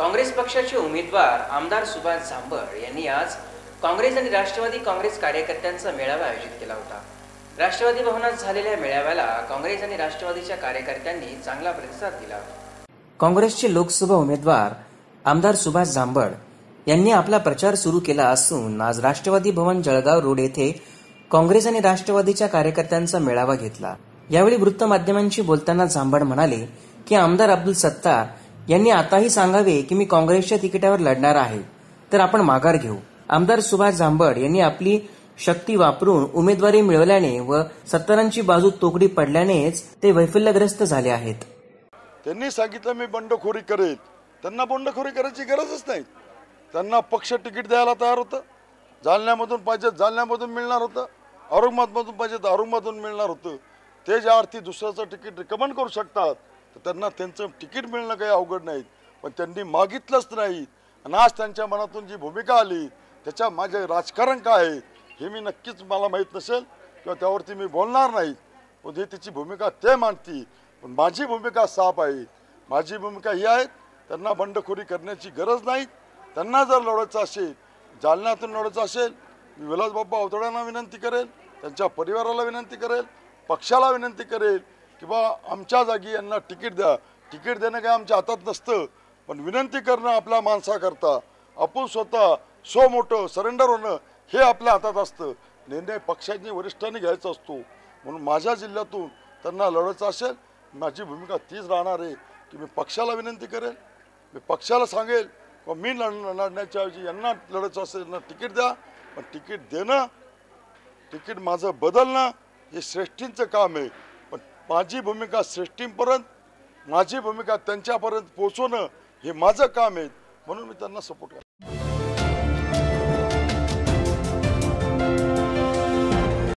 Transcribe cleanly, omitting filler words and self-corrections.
काँग्रेस पक्षाचे उमेदवार आमदार सुभाष झांबड यांनी आज काँग्रेस आणि राष्ट्रवादी काँग्रेस कार्यकर्त्यांचा मेळावा आयोजित केला होता। राष्ट्रवादी भवनात झालेल्या मेळाव्याला काँग्रेस आणि राष्ट्रवादीच्या कार्यकर्त्यांनी चांगला प्रतिसाद दिला। काँग्रेसचे लोकसभा उमेदवार आमदार सुभाष झांबड यांनी आपला प्रचार सुरू केला असून आज राष्ट्रवादी भवन जळगाव रोड येथे काँग्रेस आणि राष्ट्रवादीच्या कार्यकर्त्यांचा मेळावा घेतला। यावेळी वृत्तमाध्यमांशी बोलताना झांबड म्हणाले की आमदार अब्दुल सत्तार यांनी आताही सांगावे की मी काँग्रेसच्या तिकिटावर लढणार आहे, तर आपण माघार घेऊ। आमदार सुभाष झांबड यांनी आपली शक्ती वापरून उमेदवारी मिळवल्याने व सत्तारांची बाजू तोकडी पडल्यानेच ते वैफल्यग्रस्त झाले आहेत। त्यांनी सांगितलं मी बंडखोरी करेल, त्यांना बंडखोरी करायची गरजच नाही। त्यांना पक्ष तिकीट द्यायला तयार होतं, जालन्यामधून पाहिजे जालन्यामधून मिळणार होतं, औरंगाबादमधून पाहिजे तर औरंगाबादमधून मिळणार होतं। ते ज्या अर्थी दुसऱ्याचं तिकीट रिकमेंड करू शकतात तर त्यांना त्यांचं तिकीट मिळणं काही अवघड नाही, पण त्यांनी मागितलंच नाही। आणि आज त्यांच्या मनातून जी भूमिका आली त्याच्या माझे राजकारण काय आहे हे मी नक्कीच मला माहीत नसेल किंवा त्यावरती मी बोलणार नाही, पण ही त्याची भूमिका ते मांडती। पण माझी भूमिका साफ आहे, माझी भूमिका ही आहे त्यांना बंडखोरी करण्याची गरज नाही। त्यांना जर लढायचं असेल, जालन्यातून लढायचं असेल, मी विलासबाबा अवतड्यांना विनंती करेल, त्यांच्या परिवाराला विनंती करेल, पक्षाला विनंती करेल की बा आमच्या जागी यांना तिकीट द्या। तिकीट देणं काय आमच्या हातात नसतं, पण विनंती करणं आपल्या माणसाकरता, आपण स्वतः सो मोठं सरेंडर होणं हे आपल्या हातात असतं। निर्णय पक्षांनी वरिष्ठांनी घ्यायचा असतो। म्हणून माझ्या जिल्ह्यातून त्यांना लढायचं असेल, माझी भूमिका तीच राहणार आहे की मी पक्षाला विनंती करेल, मी पक्षाला सांगेल व मी लढण्याच्या ऐवजी यांना लढायचं असेल यांना तिकीट द्या। पण तिकीट देणं, तिकीट माझं बदलणं हे श्रेष्ठींचं काम आहे, पण माझी भूमिका श्रेष्ठींपर्यंत, माझी भूमिका त्यांच्यापर्यंत पोहोचवणं हे माझं काम आहे। म्हणून मी त्यांना सपोर्ट करतो।